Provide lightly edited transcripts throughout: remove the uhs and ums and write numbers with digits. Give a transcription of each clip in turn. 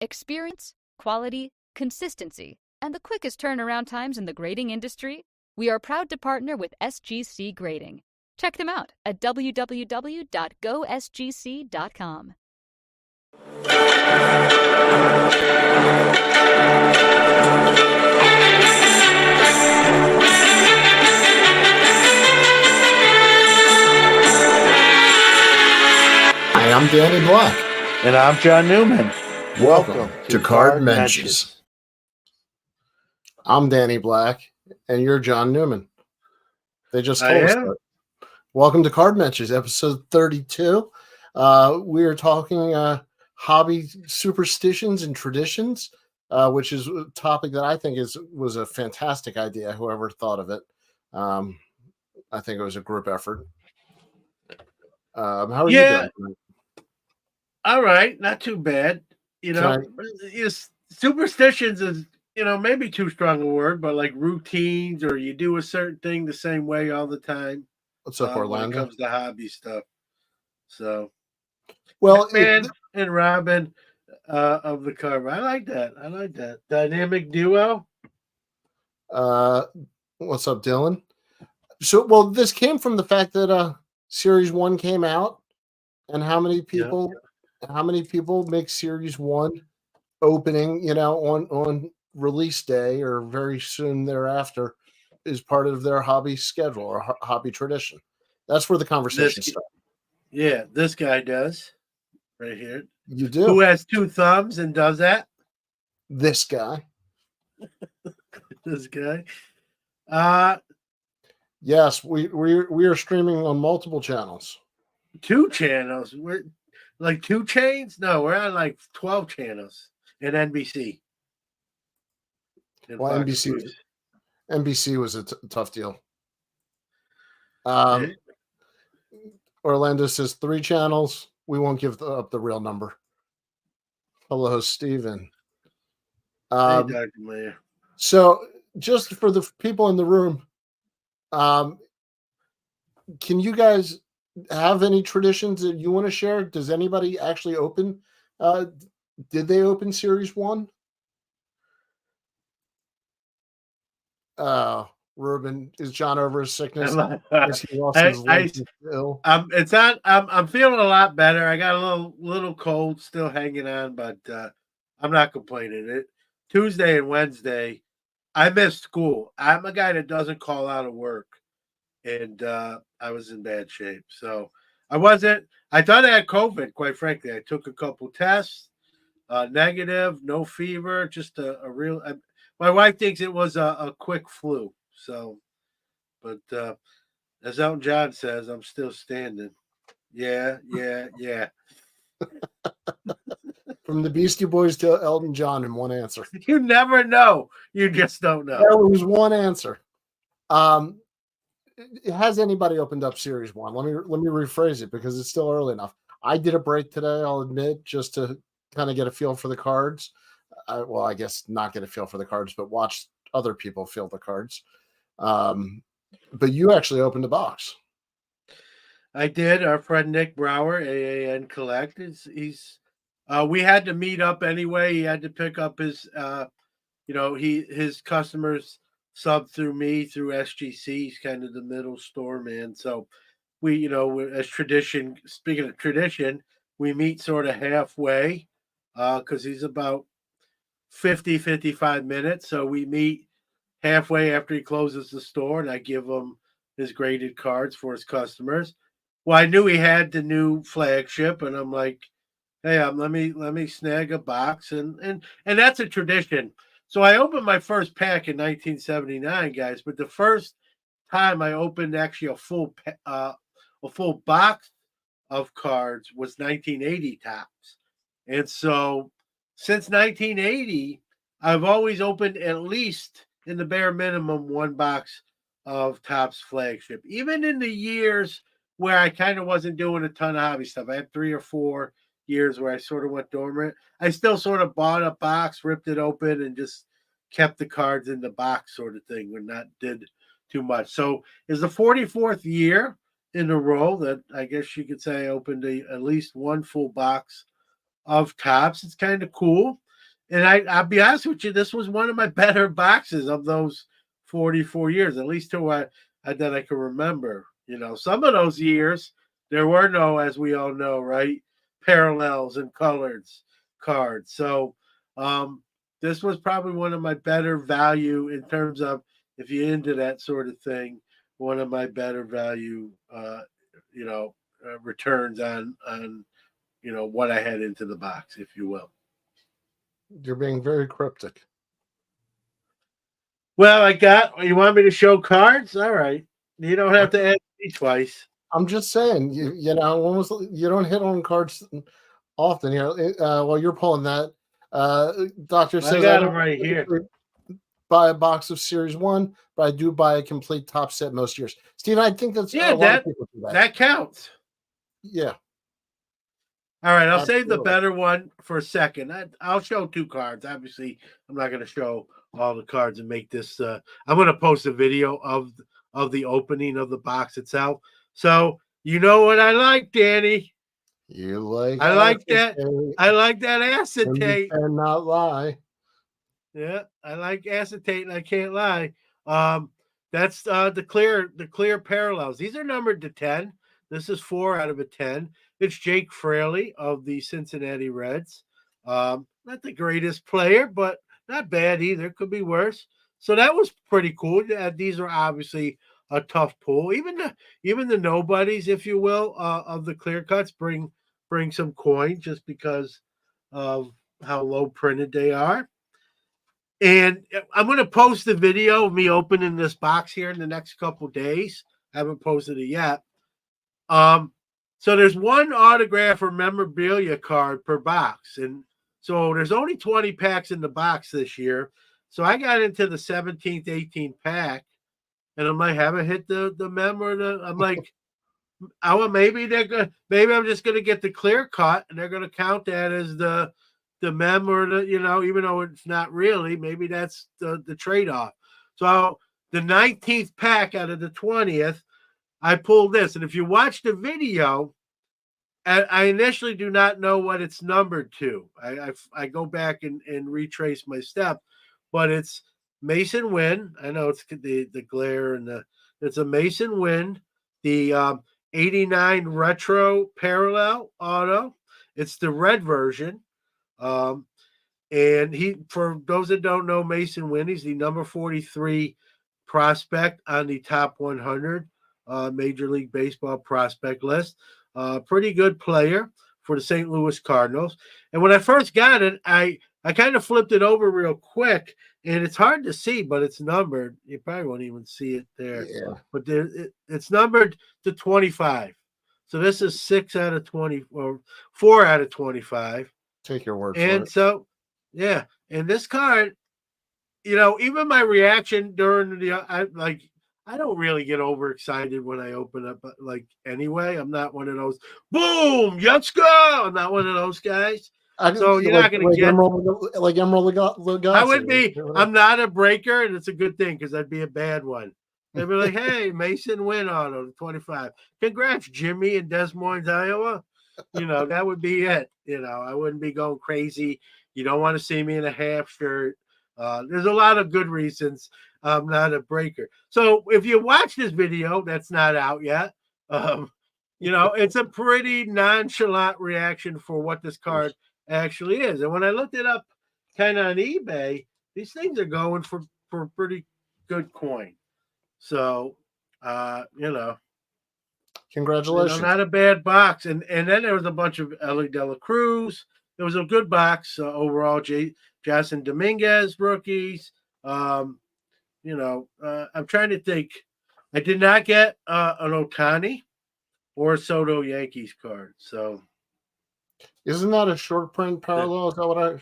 experience, quality, consistency, and the quickest turnaround times in the grading industry, we are proud to partner with SGC Grading. Check them out at www.gosgc.com. Hi, I'm Danny Black. And I'm John Newman. Welcome to Card Mensches. I'm Danny Black, and you're John Newman. They just told us that. Welcome to Card Mensches, episode 32. We are talking hobby superstitions and traditions, which is a topic that I think was a fantastic idea, whoever thought of it. I think it was a group effort. How are you doing? All right, not too bad. Superstitions is, maybe too strong a word, but like routines, or you do a certain thing the same way all the time. What's up, Orlando? When it comes to hobby stuff. So, well, Batman and Robin of the cover. I like that. Dynamic duo. What's up, Dylan? So, this came from the fact that Series 1 came out, and how many people make Series 1 opening, on release day or very soon thereafter is part of their hobby schedule or hobby tradition. That's where the conversation starts. Yeah, this guy does right here. You do. Who has two thumbs and does that? This guy. This guy. Yes, we are streaming on multiple channels. 2 channels. We're like 2 chains? No, we're on like 12 channels in NBC. Well, NBC was a tough deal. Orlando says 3 channels. We won't give up the real number. Hello, Steven. Hey, Dr. Mayer. So, just for the people in the room, can you guys have any traditions that you want to share? Does anybody actually open? Did they open Series 1? Ruben, is John over his sickness? Is he lost his legs ill? It's on. I'm feeling a lot better. I got a little cold still hanging on, but I'm not complaining. Tuesday and Wednesday, I missed school. I'm a guy that doesn't call out of work, and I was in bad shape. So I wasn't. I thought I had COVID. Quite frankly, I took a couple tests, negative, no fever, just a real. My wife thinks it was a quick flu. So, but as Elton John says, I'm still standing. Yeah. From the Beastie Boys to Elton John in one answer. You never know. You just don't know. There was one answer. Has anybody opened up Series 1? Let me rephrase it because it's still early enough. I did a break today, I'll admit, just to kind of get a feel for the cards. I guess not get a feel for the cards, but watch other people feel the cards. But you actually opened a box. I did. Our friend Nick Brower, AAN Collect, he's we had to meet up anyway. He had to pick up his his customers sub through me through SGC. He's kind of the middle store man. So we, as tradition, speaking of tradition, we meet sort of halfway because he's about 55 minutes. So we meet halfway after he closes the store, and I give him his graded cards for his customers. Well, I knew he had the new flagship, and I'm like, hey, let me snag a box, and that's a tradition. So I opened my first pack in 1979, guys. But the first time I opened actually a full box of cards was 1980 tops, and so since 1980, I've always opened at least in the bare minimum 1 box of Topps flagship. Even in the years where I kind of wasn't doing a ton of hobby stuff, I had 3 or 4 years where I sort of went dormant. I still sort of bought a box, ripped it open, and just kept the cards in the box sort of thing when that did too much. So it's the 44th year in a row that I guess you could say I opened at least 1 full box of Topps. It's kind of cool. And I'll be honest with you, this was one of my better boxes of those 44 years, at least that I can remember. Some of those years there were no, as we all know, right, parallels and colors cards. So this was probably one of my better value in terms of, if you're into that sort of thing, one of my better value, returns on what I had into the box, if you will. You're being very cryptic. Well, you want me to show cards? All right. You don't have to ask me twice. I'm just saying, you don't hit on cards often. While you're pulling that, Doctor says I got them right here. Buy a box of Series 1, but I do buy a complete top set most years. Steve, I think that's a lot of people do that. That counts. Yeah. All right, I'll save the better one for a second. I'll show 2 cards. Obviously, I'm not going to show all the cards and make this. I'm going to post a video of the opening of the box itself. So you know what I like, Danny. You like? I like that. I like that acetate. You cannot lie. Yeah, I like acetate, and I can't lie. That's the clear parallels. These are numbered to 10. This is 4 out of a 10. It's Jake Fraley of the Cincinnati Reds. Not the greatest player, but not bad either. Could be worse. So that was pretty cool. These are obviously a tough pull. Even the nobodies, if you will, of the clear cuts bring some coin just because of how low printed they are. And I'm going to post the video of me opening this box here in the next couple days. I haven't posted it yet. So there's one autograph or memorabilia card per box. And so there's only 20 packs in the box this year. So I got into the 17th, 18th pack, and I'm like, haven't hit the mem or I'm like, maybe I'm just going to get the clear cut, and they're going to count that as the mem or even though it's not really, maybe that's the trade-off. So the 19th pack out of the 20th, I pulled this. And if you watch the video, I initially do not know what it's numbered to. I go back and retrace my step, but it's Mason Wynn. I know it's the glare and it's a Mason Wynn, the 89 retro parallel auto. It's the red version. And for those that don't know, Mason Wynn, he's the number 43 prospect on the top 100 Major League Baseball prospect list. Pretty good player for the St. Louis Cardinals. And when I first got it, I kind of flipped it over real quick, and it's hard to see, but it's numbered. You probably won't even see it there. Yeah. But it's numbered to 25. So this is 6 out of 20 or 4 out of 25. Take your word for it. And so, yeah. And this card, even my reaction during I don't really get overexcited when I open up, anyway. I'm not one of those, boom, let's go. I'm not one of those guys. So you're not going to get like Emerald Lagasse. I would be. I'm not a breaker, and it's a good thing because I'd be a bad one. They'd be like, hey, Mason Wynn auto 25. Congrats, Jimmy in Des Moines, Iowa. That would be it. I wouldn't be going crazy. You don't want to see me in a half shirt. There's a lot of good reasons I'm not a breaker. So if you watch this video, that's not out yet. It's a pretty nonchalant reaction for what this card actually is. And when I looked it up kind of on eBay, these things are going for pretty good coin. So, congratulations. Not a bad box. And then there was a bunch of Ellie De La Cruz. It was a good box overall. Jason Dominguez rookies. I'm trying to think. I did not get an Ohtani or a Soto Yankees card. So, isn't that a short print parallel? Is that what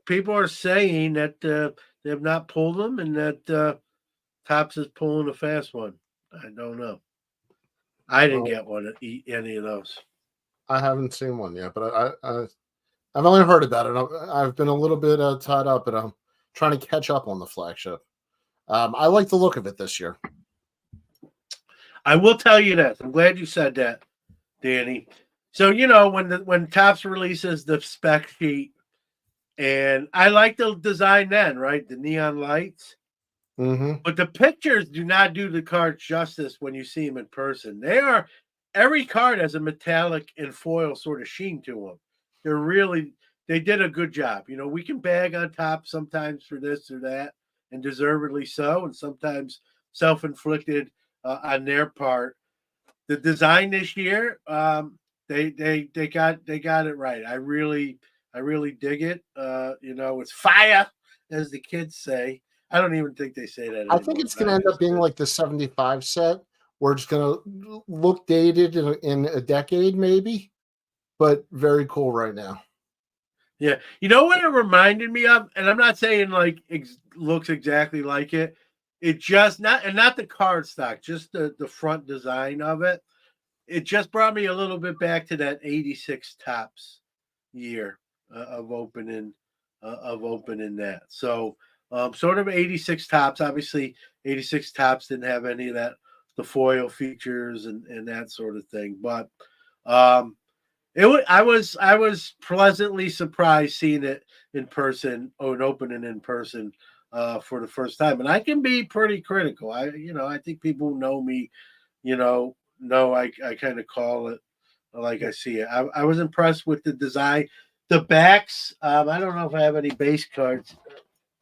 people are saying that they have not pulled them, and that Topps is pulling a fast one. I don't know. I didn't get one any of those. I haven't seen one yet, but I've only heard about it. I've been a little bit tied up, and I'm trying to catch up on the flagship. I like the look of it this year. I will tell you this. I'm glad you said that, Danny. So when Topps releases the spec sheet, And I like the design then, right? The neon lights. Mm-hmm. But the pictures do not do the cards justice when you see them in person. Every card has a metallic and foil sort of sheen to them. They did a good job. We can bag on top sometimes for this or that, and deservedly so, and sometimes self-inflicted on their part. The design this year, they got it right. I really dig it. It's fire, as the kids say. I don't even think they say that anymore. I think it's going to end up being like the 75 set, where it's going to look dated in a decade, maybe, but very cool right now. Yeah. You know what it reminded me of? And I'm not saying like looks exactly like it. It just not the card stock, just the front design of it. It just brought me a little bit back to that 86 tops year of opening that. So sort of 86 tops. Obviously, 86 tops didn't have any of that, the foil features and that sort of thing. But I was pleasantly surprised seeing it in person, or an opening in person for the first time. And I can be pretty critical. I think people who know me, know I kind of call it like I see it. I was impressed with the design. The backs, I don't know if I have any base cards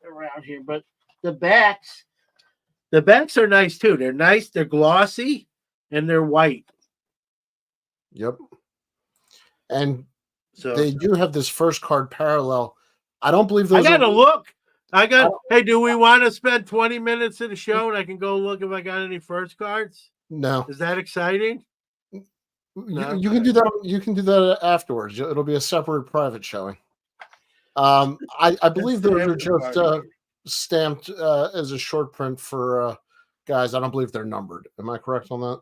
around here, but the backs are nice too. They're nice, they're glossy, and they're white. Yep. And So they do have this first card parallel. I don't believe those. I gotta look. Hey, do we want to spend 20 minutes of the show and I can go look if I got any first cards? No. Is that exciting? No? You can do that. You can do that afterwards. It'll be a separate private showing. I believe those are just stamped as a short print for guys. I don't believe they're numbered. Am I correct on that?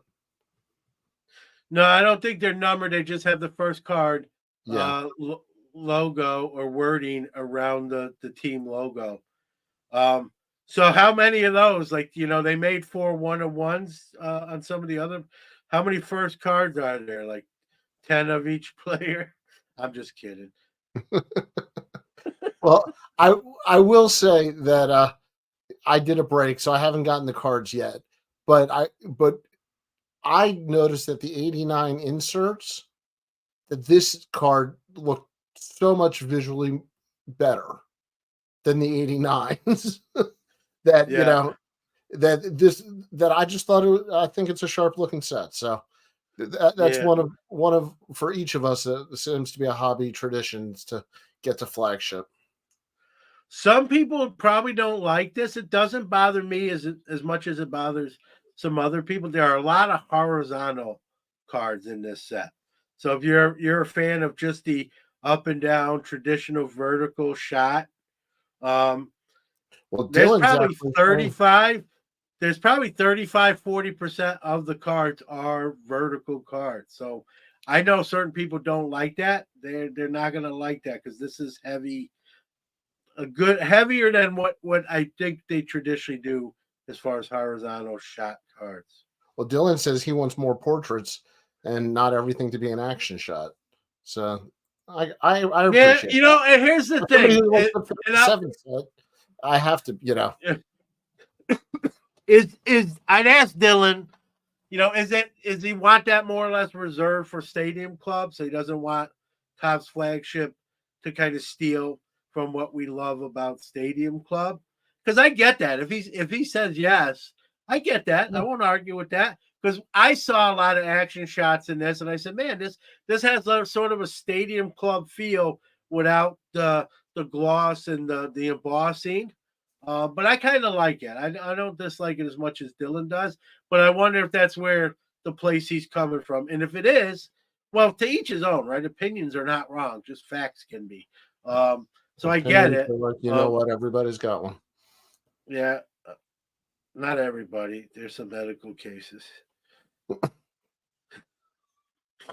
No, I don't think they're numbered. They just have the first card logo or wording around the team logo. So how many of those? Like, they made 4 1-of-1s on some of the other. How many first cards are there? Like 10 of each player? I'm just kidding. Well, I will say that I did a break, so I haven't gotten the cards yet. But I noticed that the 89 inserts, that this card looked so much visually better than the 89s that that I just thought I think it's a sharp looking set. So that's one of for each of us. It seems to be a hobby tradition to get to flagship. Some people probably don't like this. It doesn't bother me as much as it bothers some other people. There are a lot of horizontal cards in this set. So if you're a fan of just the up and down traditional vertical shot, there's probably 35. There's probably 35-40% of the cards are vertical cards. So I know certain people don't like that. They're not going to like that because this is heavy. Heavier than what I think they traditionally do as far as horizontal shot cards. Well, Dylan says he wants more portraits and not everything to be an action shot. So I appreciate that. And here's the thing. I have to, is I'd ask Dylan, is he want that more or less reserved for stadium clubs? So he doesn't want Topps flagship to kind of steal from what we love about Stadium Club, because I get that. If he says yes, I get that. I won't argue with that, because I saw a lot of action shots in this, and I said, man, this has a sort of a Stadium Club feel without the gloss and the embossing. But I kind of like it. I don't dislike it as much as Dylan does, but I wonder if that's where the place he's coming from, and if it is, well, to each his own, right? Opinions are not wrong, just facts can be. So I get it. Like, what? Everybody's got one. Yeah. Not everybody. There's some medical cases.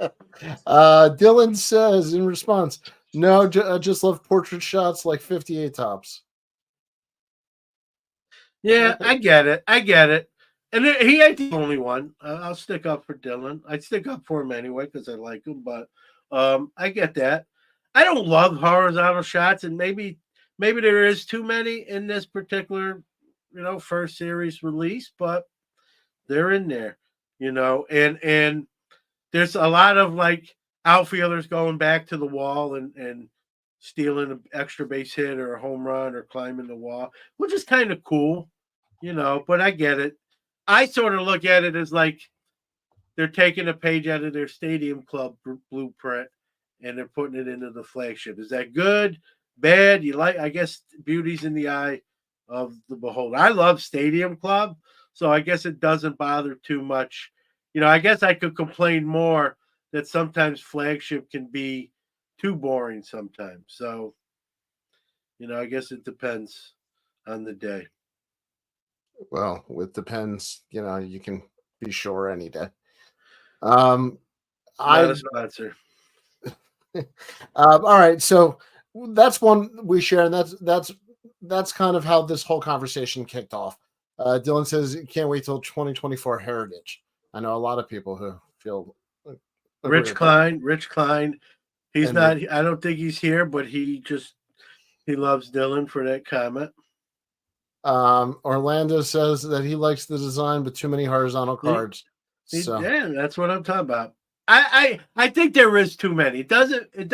Dylan says in response, no, I just love portrait shots like 58 Tops. Yeah, I get it. And he ain't the only one. I'll stick up for Dylan. I'd stick up for him anyway because I like him, but I get that. I don't love horizontal shots, and maybe there is too many in this particular, first series release, but they're in there, and there's a lot of like outfielders going back to the wall and stealing an extra base hit or a home run or climbing the wall, which is kind of cool, but I get it. I sort of look at it as like they're taking a page out of their stadium club blueprint and they're putting it into the flagship. Is that good, bad? You like? I guess beauty's in the eye of the beholder. I love Stadium Club, so I guess it doesn't bother too much. I guess I could complain more that sometimes flagship can be too boring sometimes. So, I guess it depends on the day. Well, it depends. You can be sure any day. Not a sponsor. All right, so that's one we share, and that's kind of how this whole conversation kicked off. Dylan says, "Can't wait till 2024 Heritage." I know a lot of people who feel. Rich Klein. He's and not. I don't think he's here, but he loves Dylan for that comment. Orlando says that he likes the design, but too many horizontal cards. Yeah, that's what I'm talking about. I think there is too many. It doesn't. It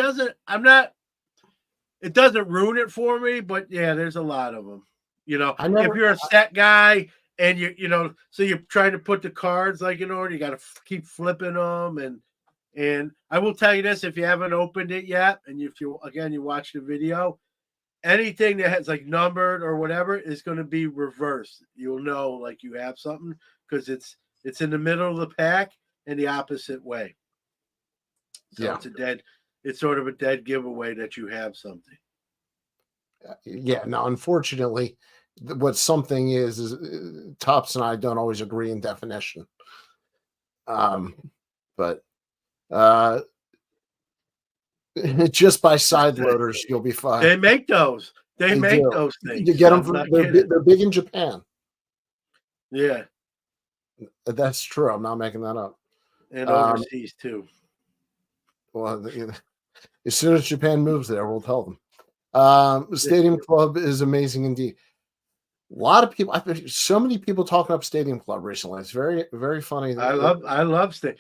doesn't ruin it for me, but yeah, there's a lot of them. If you're a set guy and so you're trying to put the cards like in order, you got to keep flipping them. And I will tell you this: if you haven't opened it yet, and if you watch the video, anything that has like numbered or whatever is going to be reversed. You'll know like you have something because it's in the middle of the pack and the opposite way. So yeah. It's sort of a dead giveaway that you have something. Yeah. Now, unfortunately, what something is Tops and I don't always agree in definition. But just by side loaders, you'll be fine. They make those. They make those things. You get them from they're big in Japan. Yeah, that's true. I'm not making that up. And overseas too. Well, as soon as Japan moves there, we'll tell them. Stadium Club is amazing indeed. A lot of people. I've been so many people talking up Stadium Club recently. It's very, very funny. I love Stadium.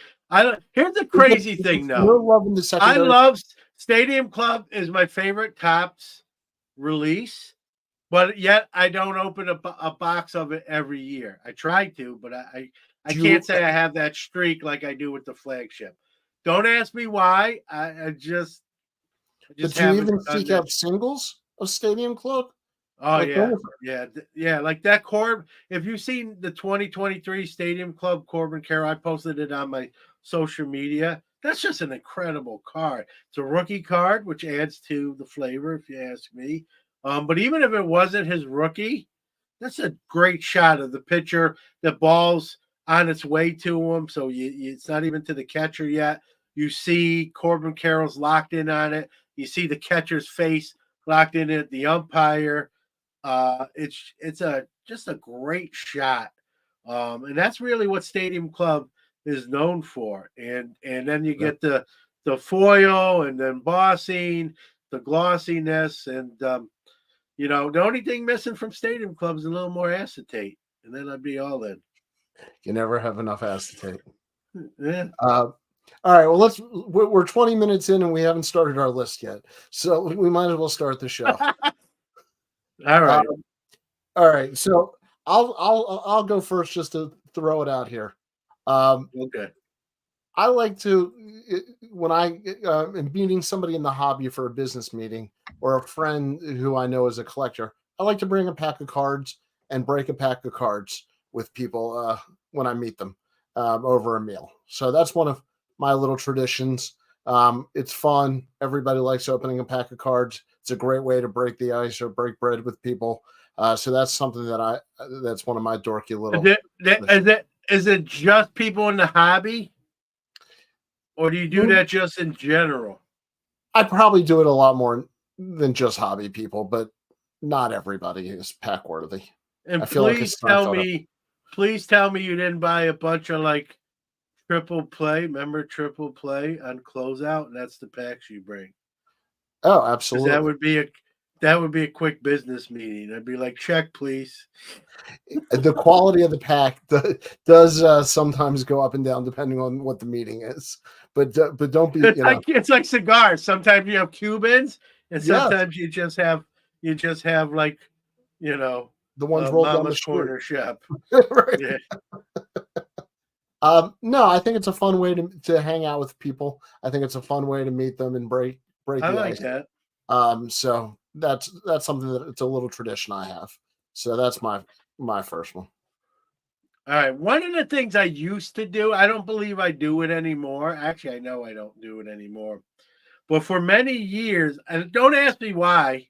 Here's the crazy thing, though. I love Stadium Club is my favorite Topps release, but yet I don't open a box of it every year. I try to, but I can't say I have that streak like I do with the flagship. Don't ask me why. I just. But do you even seek out singles of Stadium Club? Oh, like yeah. Like that Corbin. If you've seen the 2023 Stadium Club Corbin Carroll, I posted it on my social media. That's just an incredible card. It's a rookie card, which adds to the flavor, if you ask me. But even if it wasn't his rookie, that's a great shot of the pitcher. The ball's on its way to him, so it's not even to the catcher yet. You see Corbin Carroll's locked in on it. You see the catcher's face locked in it. The umpire. It's just a great shot, and that's really what Stadium Club is known for. And then you get the foil, and then bossing, the glossiness, and the only thing missing from Stadium Club is a little more acetate, and then I'd be all in. You never have enough acetate. Yeah. All right. Well, we're 20 minutes in and we haven't started our list yet, so we might as well start the show. All right. All right. So I'll go first just to throw it out here. Okay. I like to, when I am meeting somebody in the hobby for a business meeting or a friend who I know is a collector, I like to bring a pack of cards and break a pack of cards with people when I meet them over a meal. So that's one of my little traditions. It's fun. Everybody likes opening a pack of cards. It's a great way to break the ice or break bread with people. So that's something that's one of my dorky little. Is it just people in the hobby? Or do you do that just in general? I probably do it a lot more than just hobby people, but not everybody is pack worthy. And please tell me you didn't buy a bunch of like triple play. Remember triple play on closeout? And that's the packs you bring. Oh, Because absolutely. that would be a quick business meeting. I'd be like, check, please. The quality of the pack does sometimes go up and down depending on what the meeting is. But don't be, It's like cigars. Sometimes you have Cubans, and yes, sometimes you just have like, you know, the ones rolled down the Mama's street. Corner shop. Right. Yeah, No, I think it's a fun way to hang out with people. I think it's a fun way to meet them and break I the like ice. that. So that's something that it's a little tradition I have. So that's my first one. All right. One of the things I used to do, I don't believe I do it anymore. Actually, I know I don't do it anymore. But for many years, and don't ask me why.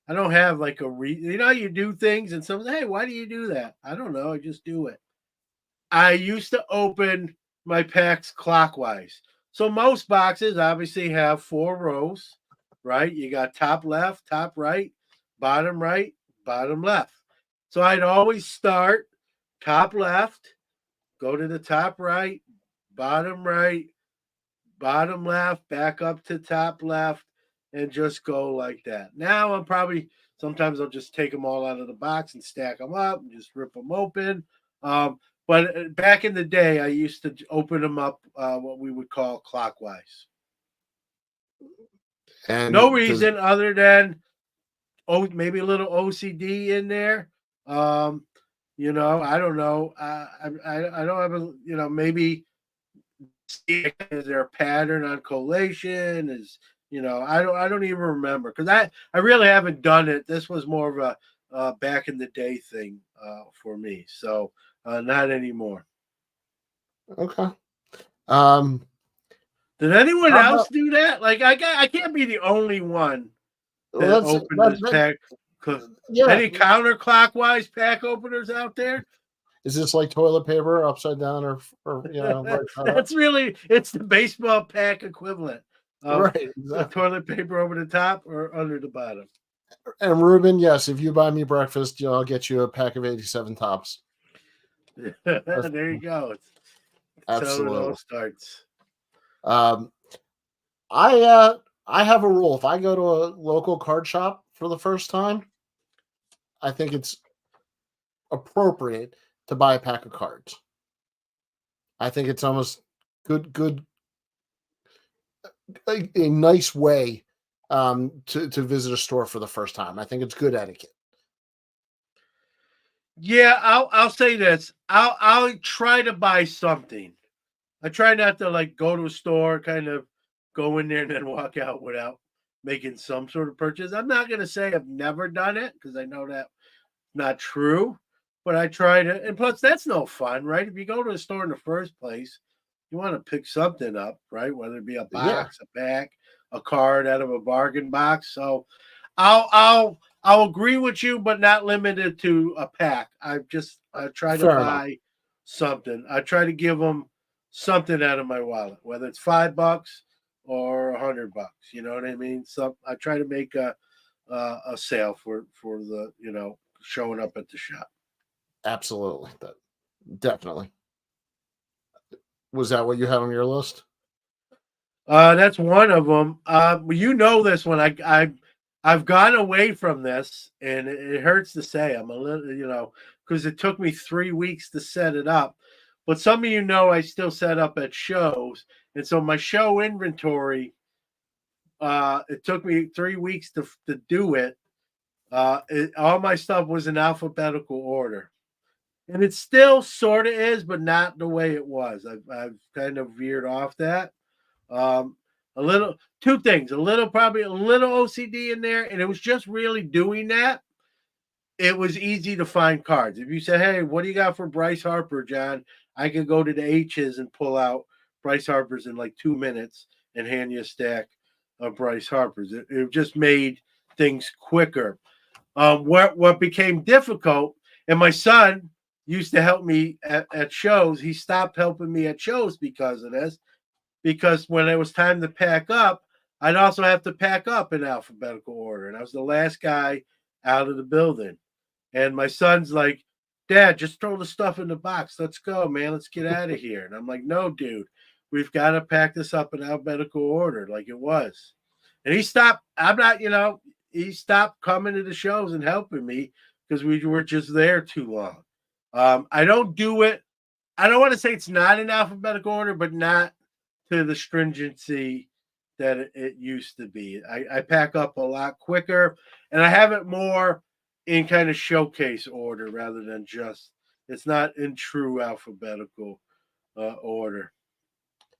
I don't have like a you know, you do things and someone, hey, why do you do that? I don't know. I just do it. I used to open my packs clockwise. So most boxes obviously have 4 rows, right? You got top left, top right, bottom left. So I'd always start top left, go to the top right, bottom left, back up to top left, and just go like that. Now I'm probably sometimes I'll just take them all out of the box and stack them up and just rip them open. But back in the day, I used to open them up what we would call clockwise. No And reason other than maybe a little OCD in there. I don't know. I don't have maybe is there a pattern on collation? I don't even remember because I really haven't done it. This was more of a back in the day thing for me. So not anymore. okay. Um, Did anyone how else about do that? Like I can't be the only one that let's opened this pack. yeah. Any counterclockwise pack openers out there? Is this like toilet paper upside down or right side up? That's it's the baseball pack equivalent of Right, the exactly. toilet paper over the top or under the bottom. And Ruben, yes, if you buy me breakfast, I'll get you a pack of 87 tops. There you go. That's how it all Absolutely. starts. Um, I have a rule. If I go to a local card shop for the first time, I think it's appropriate to buy a pack of cards. I think it's almost good a nice way to visit a store for the first time. I think it's good etiquette. Yeah, I'll say this. I'll try to buy something. I try not to like go to a store, kind of go in there and then walk out without making some sort of purchase. I'm not gonna say I've never done it because I know that's not true, but I try to. And plus, that's no fun, right? If you go to a store in the first place, you want to pick something up, right? Whether it be a Yeah, box, a pack, a card out of a bargain box. So I'll agree with you, but not limited to a pack. I try to fair enough. buy something. I try to give them something out of my wallet, whether it's $5 or $100. You know what I mean? So I try to make a sale for the showing up at the shop. Absolutely. Definitely. Was that what you had on your list? That's one of them. You know this one. I've gone away from this, and it hurts to say I'm a little, because it took me 3 weeks to set it up. But some of I still set up at shows, and so my show inventory, it took me 3 weeks to do it. All my stuff was in alphabetical order, and it still sort of is, but not the way it was. I've kind of veered off that. Um, a little, two things, probably a little OCD in there, and it was just really doing that. It was easy to find cards. If you say, "Hey, what do you got for Bryce Harper, John?" I could go to the H's and pull out Bryce Harper's in like 2 minutes and hand you a stack of Bryce Harper's. It just made things quicker. What became difficult, and my son used to help me at shows. He stopped helping me at shows because of this. Because when it was time to pack up, I'd also have to pack up in alphabetical order, and I was the last guy out of the building. And my son's like, "Dad, just throw the stuff in the box. Let's go, man. Let's get out of here." And I'm like, "No, dude, we've got to pack this up in alphabetical order, like it was." And he stopped. He stopped coming to the shows and helping me because we were just there too long. I don't do it. I don't want to say it's not in alphabetical order, but not to the stringency that it used to be. I pack up a lot quicker, and I have it more in kind of showcase order rather than just. It's not in true alphabetical order.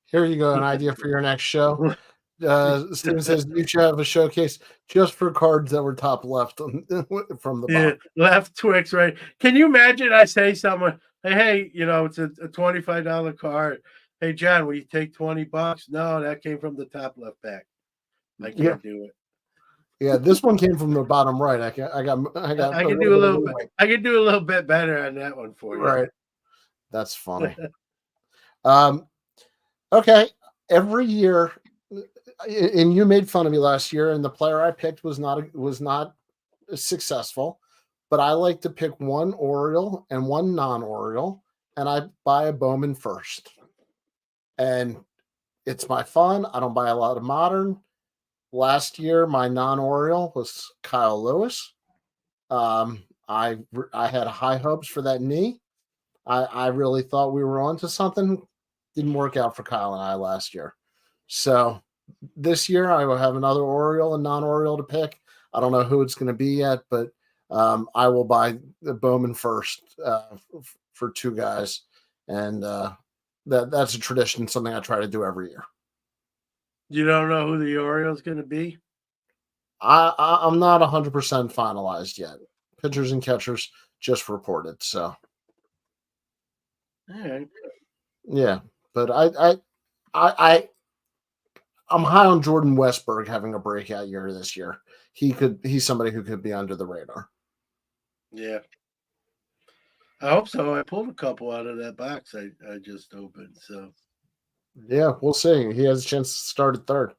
Here you go, an idea for your next show. Steven says you should have a showcase just for cards that were top left from the bottom. Left Twix, right? Can you imagine? I say someone, hey, it's a $25 card. Hey, John, will you take $20? No, that came from the top left back. I can't do it. Yeah, this one came from the bottom right. I can do a little bit. I can do a little bit better on that one for you. Right. That's funny. Okay. Every year, and you made fun of me last year, and the player I picked was not successful, but I like to pick one Oriole and one non-Oriole, and I buy a Bowman first. And it's my fun. I don't buy a lot of modern. Last year, my non-Oriole was Kyle Lewis. I had high hopes for that knee. I really thought we were onto something. Didn't work out for Kyle and I last year. So this year, I will have another Oriole and non-Oriole to pick. I don't know who it's going to be yet, but I will buy the Bowman first for two guys. And that's a tradition, something I try to do every year. You don't know who the Oriole's going to be? I'm not 100% finalized yet. Pitchers and catchers just reported. So, all right. Yeah, but I'm high on Jordan Westberg having a breakout year this year. He's somebody who could be under the radar. Yeah. I hope so. I pulled a couple out of that box I just opened. So yeah, we'll see. He has a chance to start at third.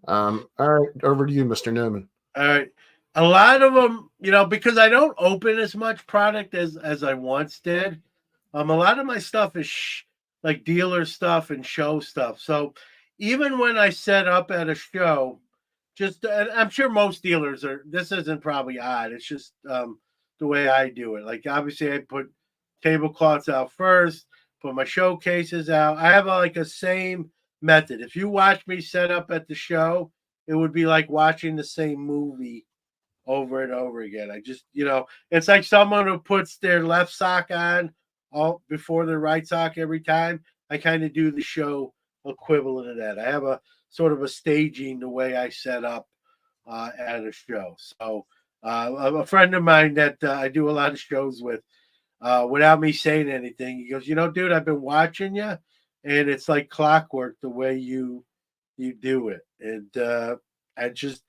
All right, over to you, Mr. Newman. All right. A lot of them, because I don't open as much product as I once did. A lot of my stuff is like dealer stuff and show stuff. So even when I set up at a show, and I'm sure most dealers this isn't probably odd. It's just the way I do it. Like obviously I put tablecloths out first, put my showcases out. I have a same method. If you watch me set up at the show, it would be like watching the same movie over and over again. I just, it's like someone who puts their left sock on all before their right sock every time. I kind of do the show equivalent of that. I have a sort of a staging the way I set up at a show. So a friend of mine that I do a lot of shows with, without me saying anything, he goes, dude, I've been watching you, and it's like clockwork the way you do it. And I just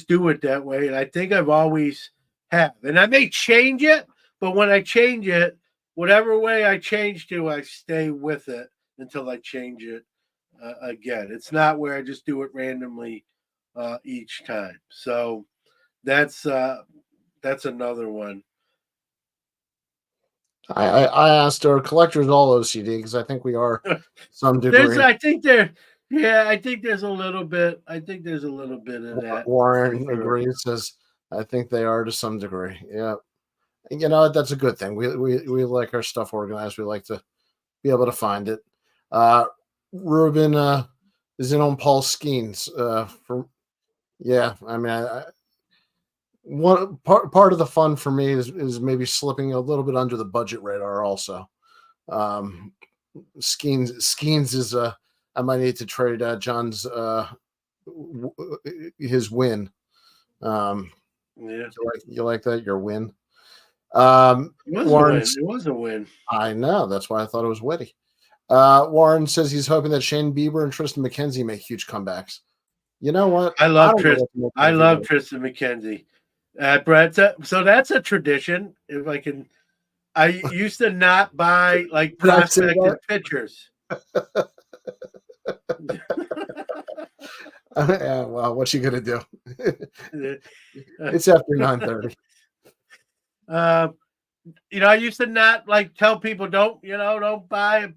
do it that way, and I think I've always have. And I may change it, but when I change it, whatever way I change to, I stay with it until I change it again. It's not where I just do it randomly each time. So that's another one. I asked, are collectors all OCD? Because I think we are some degree. I think there's a little bit. I think there's a little bit of that. Warren agrees, says, I think they are to some degree. Yeah. And that's a good thing. We like our stuff organized. We like to be able to find it. Ruben is in on Paul Skeens. I mean, one part of the fun for me is maybe slipping a little bit under the budget radar also. Skeens is I might need to trade John's his win. You like that, your win? It was a win. I know, that's why I thought it was witty. Warren says he's hoping that Shane Bieber and Tristan McKenzie make huge comebacks. You know what? I love Tristan McKenzie. Brett, so that's a tradition. If I can, I used to not buy like prospected pitchers. Yeah, well, what's she gonna do? It's after 9:30. I used to not tell people don't buy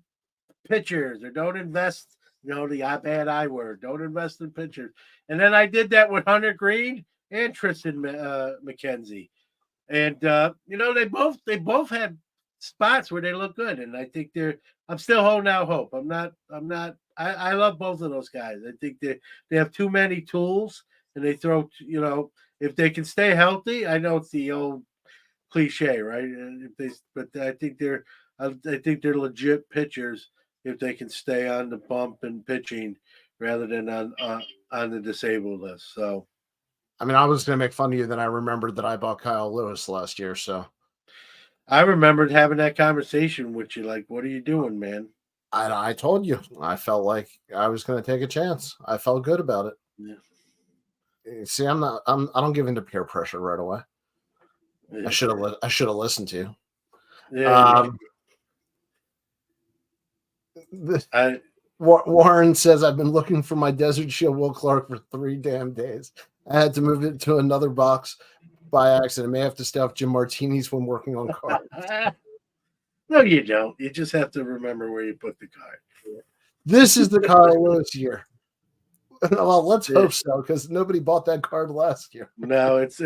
pitchers or don't invest the bad I word. Don't invest in pitchers. And then I did that with Hunter Green and Tristan McKenzie. And they both had spots where they look good. And I think I'm still holding out hope. I love both of those guys. I think they have too many tools and they throw, if they can stay healthy. I know it's the old cliche, right? But I think they're legit pitchers if they can stay on the bump and pitching rather than on the disabled list. So, I mean, I was going to make fun of you, then I remembered that I bought Kyle Lewis last year. So I remembered having that conversation with you. Like, what are you doing, man? I told you I felt like I was going to take a chance. I felt good about it. Yeah. See, I don't give into peer pressure right away. Yeah. I should have listened to you. Yeah. Warren says, I've been looking for my Desert Shield Will Clark for 3 damn days. I had to move it to another box by accident. I may have to stuff Jim Martinis when working on cards. No, you don't. You just have to remember where you put the card. This is the Kyle Lewis year. Well, let's hope so, because nobody bought that card last year. No, it's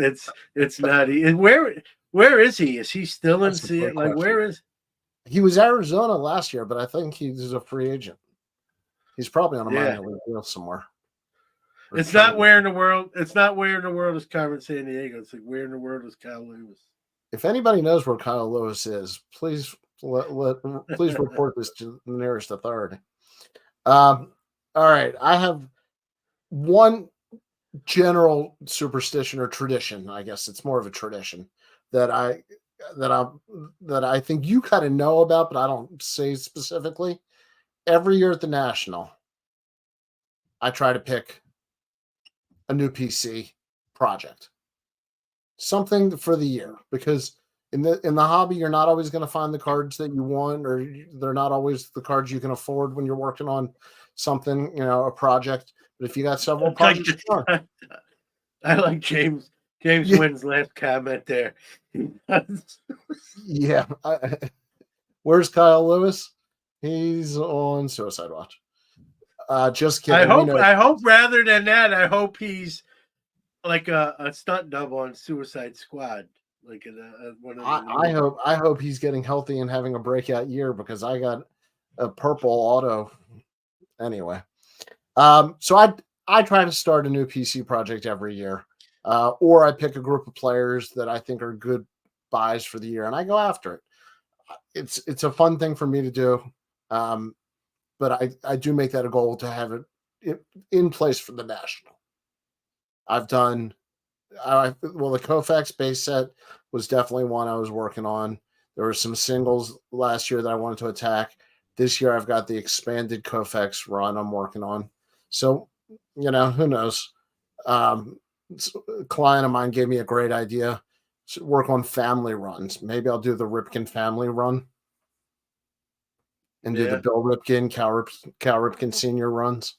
not. Where is he? Is he still in Seattle? Like, where is he? Was Arizona last year, but I think he's a free agent. He's probably on a minor league deal somewhere. It's not where in the world. It's not where in the world is Carmen San Diego. It's like, where in the world is Kyle Lewis? If anybody knows where Kyle Lewis is, please please report this to the nearest authority. All right, I have one general superstition or tradition. I guess it's more of a tradition that I think you kind of know about, but I don't say specifically. Every year at the National, I try to pick a new PC project, something for the year, because in the hobby, you're not always going to find the cards that you want, or they're not always the cards you can afford when you're working on something, a project. But if you got several projects, I like James Wynn's last comment there. Yeah. Where's Kyle Lewis? He's on Suicide Watch. Just kidding. I hope rather than that, I hope he's like a stunt double on Suicide Squad. Like one of I hope he's getting healthy and having a breakout year, because I got a purple auto anyway. So I try to start a new PC project every year, or I pick a group of players that I think are good buys for the year, and I go after it. It's a fun thing for me to do, but I do make that a goal to have it in place for the National. I've done. The Koufax base set was definitely one I was working on. There were some singles last year that I wanted to attack. This year, I've got the expanded Koufax run I'm working on. So, who knows? A client of mine gave me a great idea to work on family runs. Maybe I'll do the Ripken family run and do the Bill Ripken, Cal Ripken Sr. runs.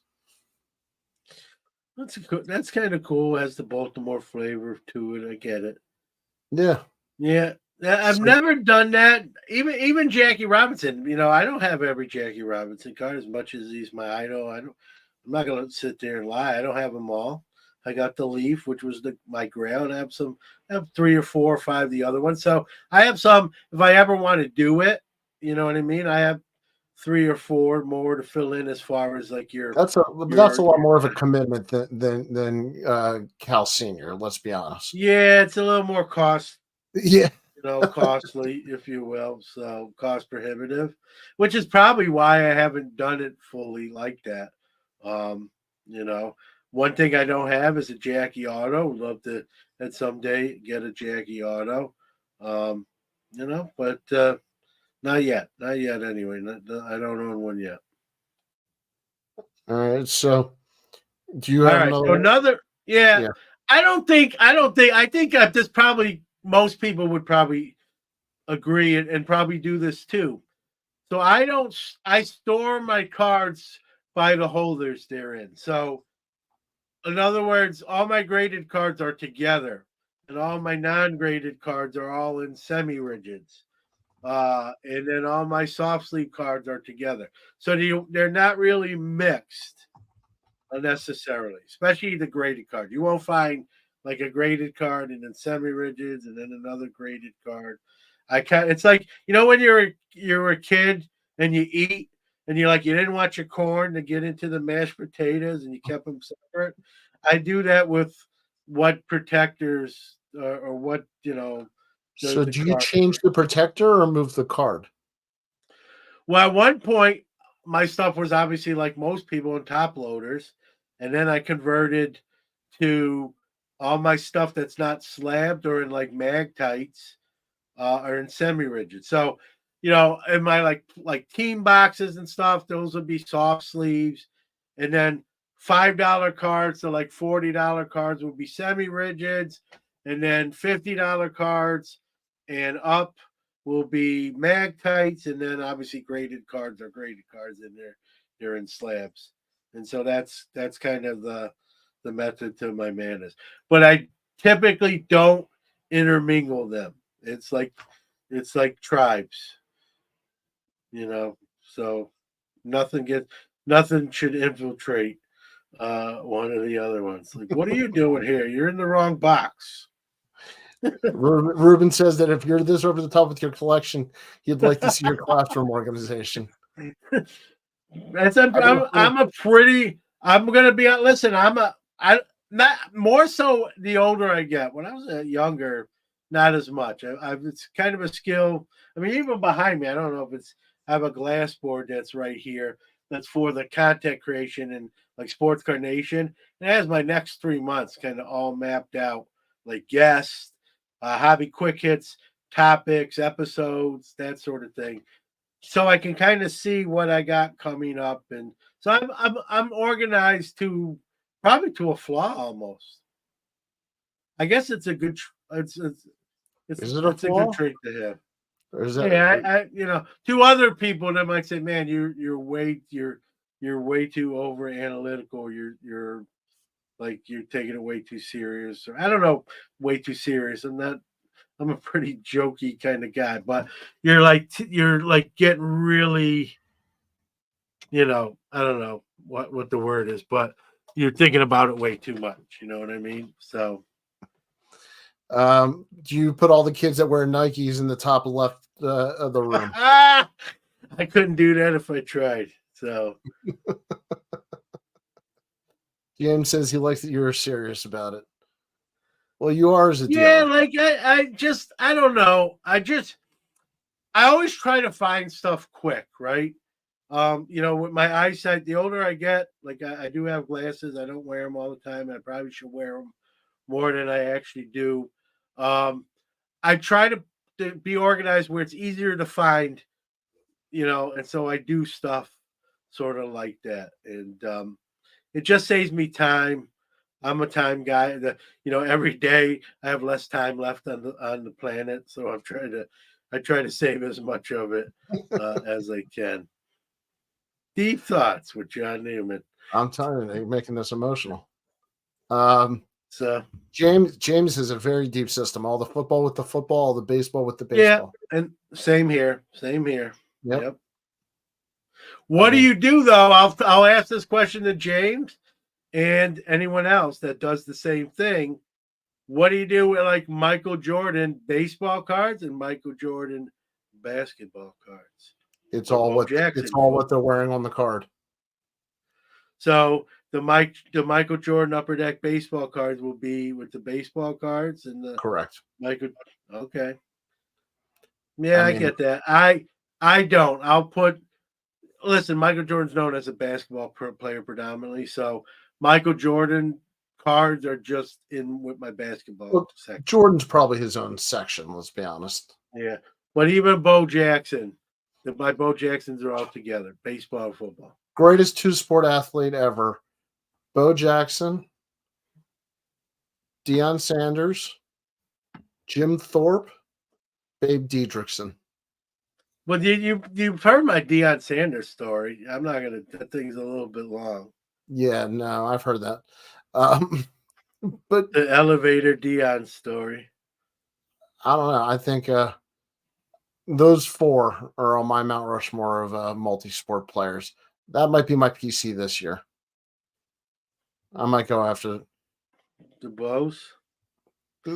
That's kind of cool. Has the Baltimore flavor to it. I get it. Yeah. I've never done that. Even Jackie Robinson. I don't have every Jackie Robinson card as much as he's my idol. I'm not going to sit there and lie. I don't have them all. I got the Leaf, which was my Grail, and I have 3 or 4 or 5 of the other ones. So I have some. If I ever want to do it, you know what I mean. I have 3 or 4 more to fill in as far as like that's a lot more of a commitment than Cal Senior. Let's be honest. Yeah, it's a little more cost. Yeah, costly, if you will. So cost prohibitive, which is probably why I haven't done it fully like that. One thing I don't have is a Jackie Auto. Would love to at someday get a Jackie Auto. But not yet. Not yet. Anyway, I don't own one yet. All right. So, do you have another? Yeah. I think this probably most people would probably agree and probably do this too. So I store my cards by the holders they're in. So, in other words, all my graded cards are together, and all my non-graded cards are all in semi-rigids. And then all my soft sleeve cards are together. So they're not really mixed unnecessarily, especially the graded card. You won't find like a graded card and then semi-rigids and then another graded card. It's like, when you're a kid and you eat and you didn't want your corn to get into the mashed potatoes and you kept them separate. I do that with what protectors or what, So the do you card. change the protector or move the card? Well, at one point, my stuff was obviously like most people in top loaders, and then I converted to all my stuff that's not slabbed or in like mag tights or in semi rigid. So, in my like team boxes and stuff, those would be soft sleeves, and then $5 cards to like $40 cards would be semi rigids, and then $50 cards and up will be mag tights, and then obviously graded cards are graded cards in there. They're in slabs, and so that's kind of the method to my madness. But I typically don't intermingle them. It's like tribes, So nothing should infiltrate one of the other ones. Like, what are you doing here? You're in the wrong box. Ruben says that if you're this over the top with your collection, he'd like to see your classroom organization. I'm gonna be listen, I not more so the older I get. When I was younger, not as much. It's kind of a skill. I mean, even behind me, I don't know if I have a glass board that's right here that's for the content creation and like sports card nation. It has my next 3 months kind of all mapped out, like guests, hobby quick hits, topics, episodes, that sort of thing. So I can kind of see what I got coming up, and so I'm organized to probably to a flaw almost. I guess it's a good it's Is it a a good flaw? trait to have. Or is that, I to other people that might say, man, you're way too over analytical. You're like you're taking it way too serious, or I don't know, way too serious. I'm a pretty jokey kind of guy, but you're like getting really, I don't know what the word is, but you're thinking about it way too much. You know what I mean? So, do you put all the kids that wear Nikes in the top left of the room? I couldn't do that if I tried. So, James says he likes that you're serious about it. Well, you are as a yeah, dealer. like I don't know. I always try to find stuff quick, right? With my eyesight, the older I get, like I do have glasses. I don't wear them all the time. I probably should wear them more than I actually do. I try to be organized where it's easier to find, and so I do stuff sort of like that. And it just saves me time. I'm a time guy. Every day I have less time left on the planet, so I try to save as much of it as I can. Deep thoughts with John Newman. I'm telling you, they're making this emotional. So James has a very deep system. All the football with the football, all the baseball with the baseball. Yeah, and same here. Yep. What do you do though? I'll ask this question to James and anyone else that does the same thing. What do you do with like Michael Jordan baseball cards and Michael Jordan basketball cards? It's all what they're wearing on the card. So the Michael Jordan Upper Deck baseball cards will be with the baseball cards and the correct. Michael. Okay. Yeah, I get that. I don't. Listen, Michael Jordan's known as a basketball player predominantly, so Michael Jordan cards are just in with my basketball section. Jordan's probably his own section, let's be honest. Yeah. But even Bo Jackson, my Bo Jacksons are all together, baseball and football. Greatest two-sport athlete ever. Bo Jackson, Deion Sanders, Jim Thorpe, Babe Dietrichson. Well, you've heard my Deion Sanders story. I'm not gonna. That thing's a little bit long. Yeah, no, I've heard that. But the elevator Deion story. I don't know. I think those four are on my Mount Rushmore of multi-sport players. That might be my PC this year. I might go after DuBose.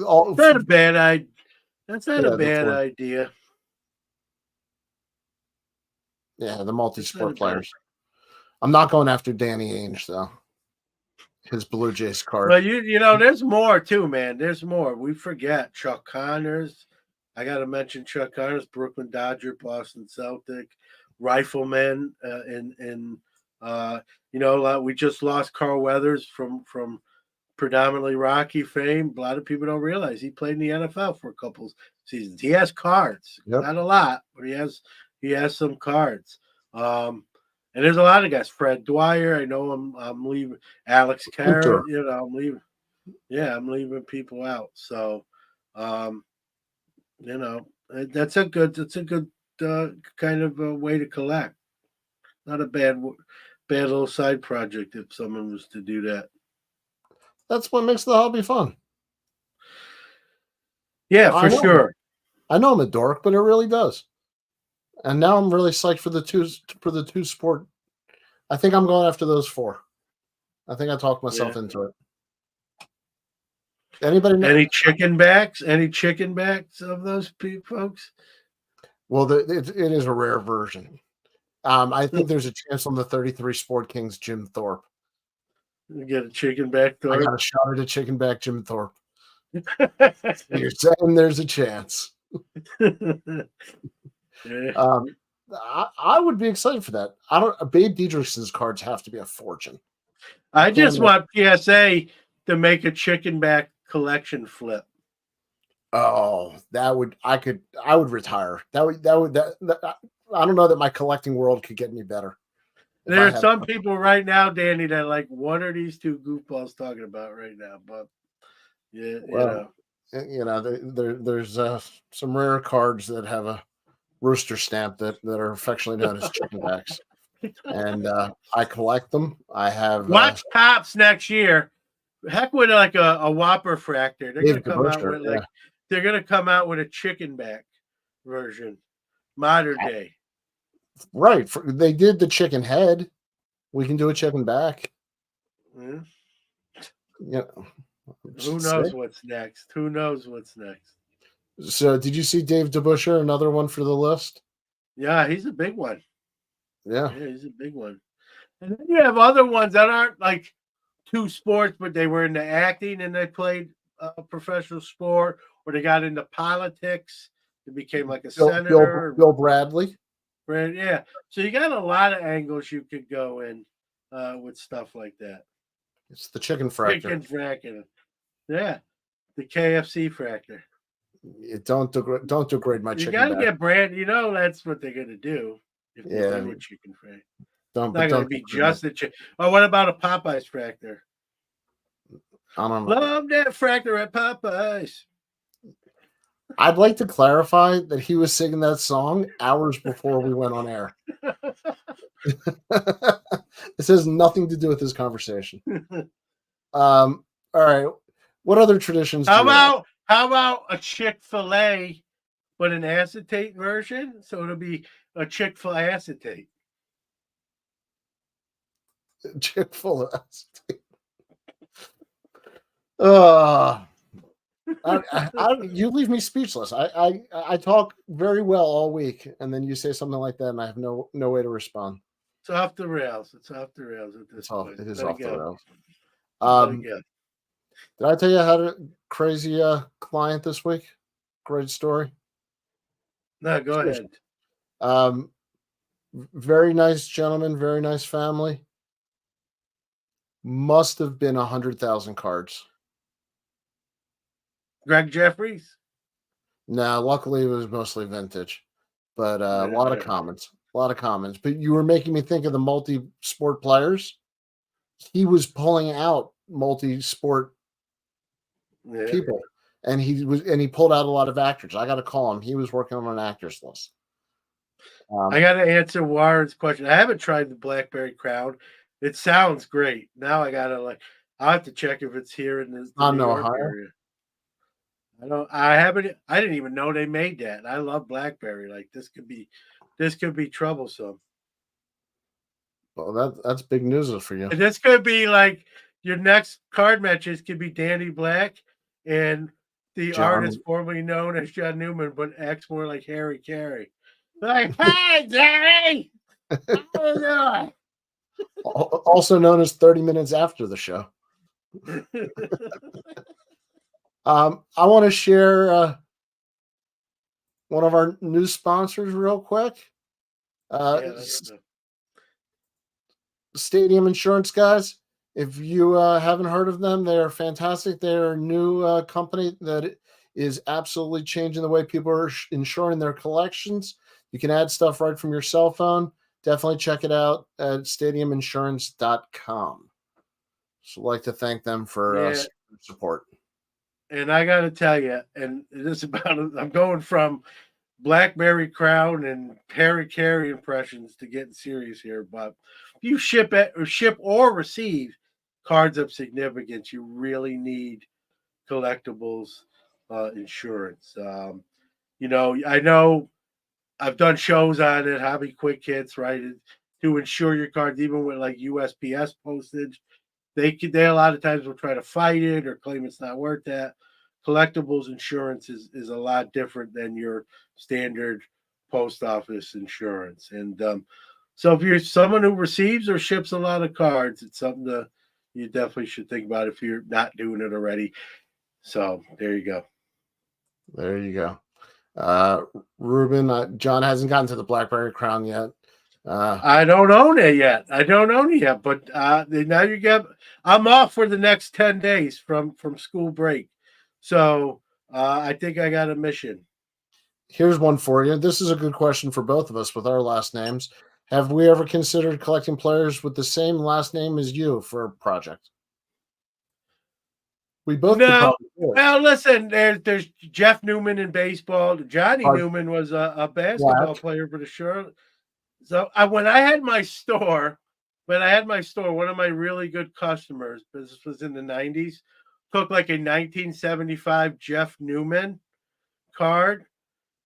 all. Not a bad idea. That's not Yeah, a bad idea. Yeah, the multi-sport players. I'm not going after Danny Ainge though. His Blue Jays card. Well, you know, there's more too, man. There's more. We forget Chuck Connors. I got to mention Chuck Connors, Brooklyn Dodger, Boston Celtic, Rifleman, you know, we just lost Carl Weathers from predominantly Rocky fame. A lot of people don't realize he played in the NFL for a couple seasons. He has cards, not a lot, but he has some cards. And there's a lot of guys. Fred Dwyer, I know I'm leaving. Alex Kara, you know, I'm leaving. Yeah, I'm leaving people out. So, you know, that's a good kind of a way to collect. Not a bad little side project if someone was to do that. That's what makes the hobby fun. Yeah, for sure. I know I'm a dork, but it really does. And now I'm really psyched for the two sport. I think I'm going after those four. I think I talked myself into it. Anybody know? Any chicken backs? Any chicken backs of those folks? Well, it is a rare version. I think there's a chance on the 33 Sport Kings Jim Thorpe. You get a chicken back Thorpe? I got a shot at a chicken back Jim Thorpe. You're saying there's a chance. I would be excited for that. Babe Didriksen's cards have to be a fortune. I just want PSA to make a chicken back collection flip. Oh, I would retire. I don't know that my collecting world could get any better. There are some people right now, Danny, that like, what are these two goofballs talking about right now? But yeah, well, you know, there's some rare cards that have a rooster stamp that are affectionately known as chicken backs, and I collect them. I have watch Tops next year. Heck with like a Whopper Fractor. They're gonna come out with they're gonna come out with a chicken back version, modern day. Right. They did the chicken head. We can do a chicken back. Yeah. Who knows what's next? Who knows what's next? So did you see Dave DeBuscher, another one for the list? Yeah, he's a big one. Yeah, he's a big one. And then you have other ones that aren't like two sports, but they were into acting and they played a professional sport, or they got into politics and became like a senator. Bill Bradley. Right, yeah. So you got a lot of angles you could go in with stuff like that. It's the chicken fractor. Chicken fractor. Yeah, the KFC fractor. Don't degrade my chicken. You got to get brand. You know that's what they're gonna do. If they do a chicken fractor. It's not gonna be just a chicken. Oh, what about a Popeyes fractor? I don't know. Love that fractor at Popeyes. I'd like to clarify that he was singing that song hours before we went on air. This has nothing to do with this conversation. All right. What other traditions? How about a Chick-fil-A but an acetate version? So it'll be a Chick-fil-A acetate. Chick-fil-A acetate. You leave me speechless. I talk very well all week, and then you say something like that, and I have no way to respond. It's off the rails. It's off the rails at this point. It is off the rails. Did I tell you I had a crazy client this week? Great story. No, go ahead. Very nice gentleman, very nice family. Must have been 100,000 cards. Greg Jeffries? No, luckily it was mostly vintage, but a lot of commons. But you were making me think of the multi-sport players. He was pulling out multi-sport people, and he pulled out a lot of actors. I got to call him. He was working on an actors list. I got to answer Warren's question. I haven't tried the Blackberry Crown. It sounds great. Now I got to I'll have to check if it's here in the New York area. I didn't even know they made that. I love BlackBerry. Like this could be troublesome. Well, that's big news for you. And this could be like your next card matches could be Danny Black and the artist formerly known as John Newman, but acts more like Harry Carey. Like, hey, Danny! How you doing? Also known as 30 minutes after the show. I want to share one of our new sponsors real quick. Stadium Insurance guys. If you haven't heard of them, they are fantastic. They're a new company that is absolutely changing the way people are insuring their collections. You can add stuff right from your cell phone. Definitely check it out at stadiuminsurance.com. So I'd like to thank them for support. And I got to tell you, and this about I'm going from BlackBerry Crown and Harry Carey impressions to getting serious here, but if you ship or receive cards of significance, you really need collectibles insurance. I know I've done shows on it, Hobby Quick Hits, right? To insure your cards, even with like USPS postage, they a lot of times will try to fight it or claim it's not worth that. Collectibles insurance is a lot different than your standard post office insurance. And so if you're someone who receives or ships a lot of cards, it's something that you definitely should think about if you're not doing it already. So there you go. There you go. Ruben, John hasn't gotten to the BlackBerry Crown yet. I don't own it yet. But now you get. I'm off for the next 10 days from school break, so I think I got a mission. Here's one for you. This is a good question for both of us with our last names. Have we ever considered collecting players with the same last name as you for a project? We both no. Well, listen, there's Jeff Newman in baseball. Johnny Newman was a basketball player for the Charlotte. So when I had my store, one of my really good customers, this was in the 90s, took like a 1975 Jeff Newman card,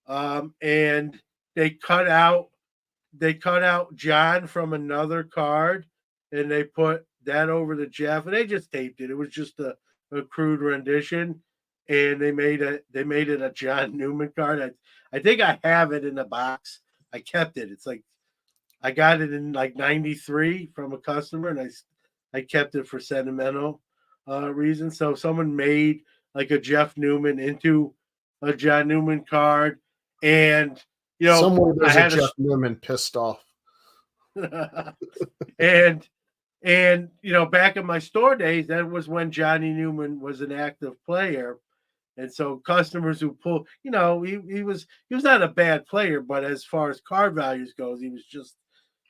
and they cut out John from another card, and they put that over the Jeff, and they just taped it. It was just a crude rendition, and they made it a John Newman card. I think I have it in the box. I kept it. It's like I got it in like 93 from a customer, and I kept it for sentimental reasons. So someone made like a Jeff Newman into a John Newman card, and somewhere there's a Jeff Newman pissed off. and back in my store days, that was when Johnny Newman was an active player. And so customers who pull, he was not a bad player, but as far as card values goes, he was just,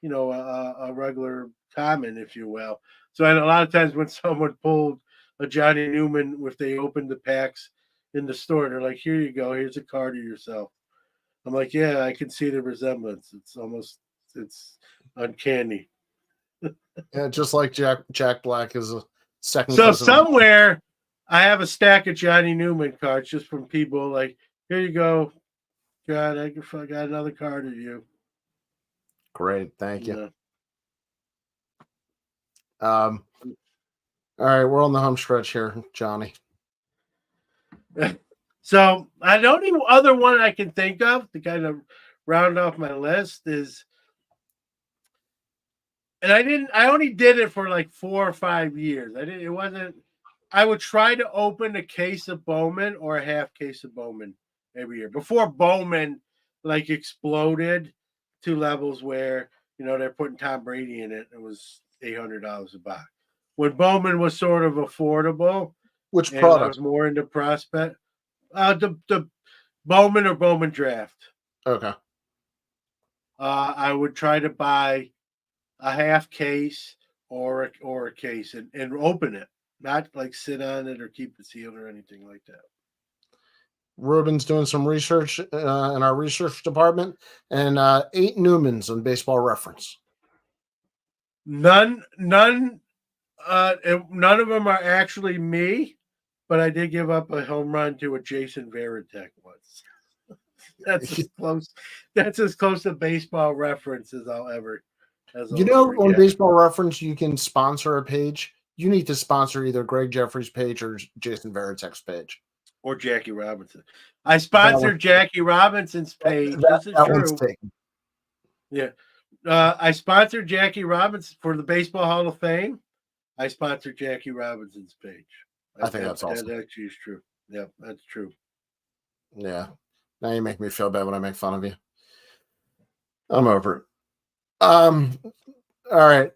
a regular common, if you will. So and a lot of times when someone pulled a Johnny Newman, if they opened the packs in the store, they're like, "Here you go, here's a card of yourself." I'm like, "Yeah, I can see the resemblance. It's uncanny." Yeah, just like Jack Black is a second. So somewhere I have a stack of Johnny Newman cards just from people like, "Here you go, God, I got another card of you." Great, thank you. All right, we're on the home stretch here, Johnny. So the only other one I can think of to kind of round off my list is, and I only did it for like 4 or 5 years. I would try to open a case of Bowman or a half case of Bowman every year before Bowman like exploded to levels where, they're putting Tom Brady in it. It was $800 a box. When Bowman was sort of affordable, which product? I was more into prospect. The Bowman or Bowman draft. Okay. I would try to buy a half case or a case and open it, not like sit on it or keep it sealed or anything like that. Ruben's doing some research in our research department, and 8 Newmans on Baseball Reference. None of them are actually me. but I did give up a home run to a Jason Varitek once. That's as close. That's as close to baseball reference as I'll ever On get. Baseball Reference, you can sponsor a page. You need to sponsor either Greg Jeffrey's page or Jason Varitek's page. Or Jackie Robinson. I sponsored Jackie Robinson's page. This is that true. one's taken. Yeah. I sponsored Jackie Robinson for the Baseball Hall of Fame. I sponsored Jackie Robinson's page. I think that's awesome. That actually is true. Yeah, that's true. Yeah. Now you make me feel bad when I make fun of you. I'm over it. All right.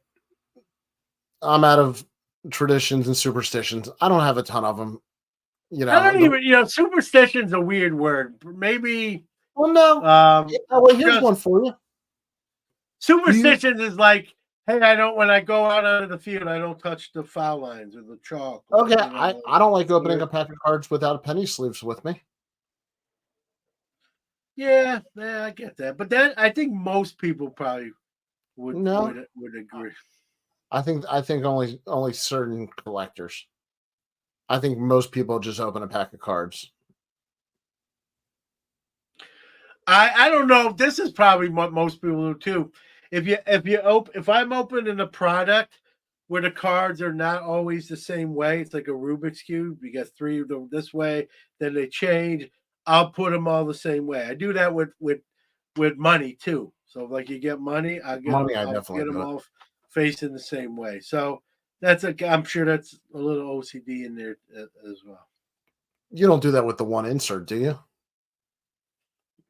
I'm out of traditions and superstitions. I don't have a ton of them. I don't even, superstition's a weird word. Maybe. Well, no. Well, here's one for you. Superstitions is like, hey, when I go out onto the field, I don't touch the foul lines or the chalk. Okay, I don't like opening a pack of cards without penny sleeves with me. Yeah, I get that. But I think most people probably would agree. I think only certain collectors. I think most people just open a pack of cards. I don't know. This is probably what most people do too. If I'm opening a product where the cards are not always the same way, it's like a Rubik's Cube. You get 3 of them this way, then they change. I'll put them all the same way. I do that with money too. So like you get money, I'll get them all facing the same way. So I'm sure that's a little OCD in there as well. You don't do that with the one insert, do you?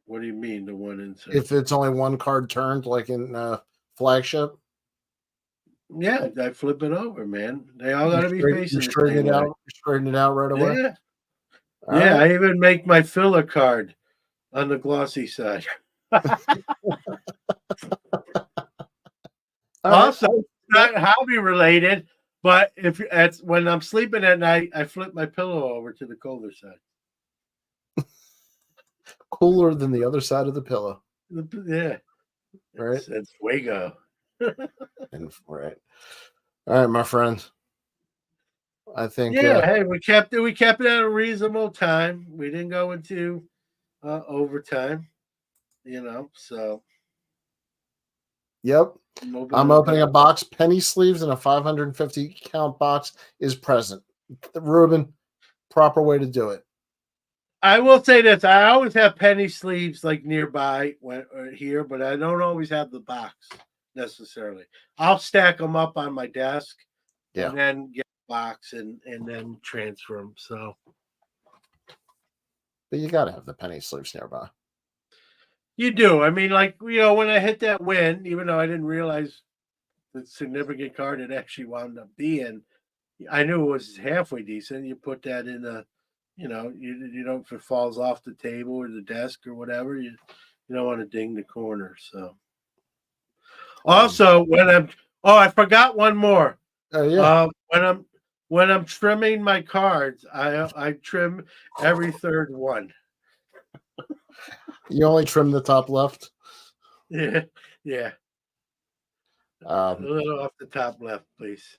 What do you mean the one insert? If it's only one card turned, like in Flagship? Yeah, I flip it over, man. They all got to be facing the same way. Straighten it out right away? Yeah. Right. I even make my filler card on the glossy side. Also, not hobby related, but when I'm sleeping at night, I flip my pillow over to the colder side. Cooler than the other side of the pillow. Yeah. Right. It's fuego. Right. All right, my friend. I think. Yeah. Hey, we kept it at a reasonable time. We didn't go into overtime. So. Yep. I'm opening a box. Penny sleeves and a 550 count box is present. Ruben, proper way to do it. I will say this: I always have penny sleeves like nearby here, but I don't always have the box necessarily. I'll stack them up on my desk, and then get a box and then transfer them. So, but you got to have the penny sleeves nearby. You do. I mean, like when I hit that win, even though I didn't realize the significant card it actually wound up being, I knew it was halfway decent. You put that in a. You don't, if it falls off the table or the desk or whatever, you don't want to ding the corner. So, also I forgot one more. Oh yeah. When I'm trimming my cards, I trim every third one. You only trim the top left. Yeah. A little off the top left, please.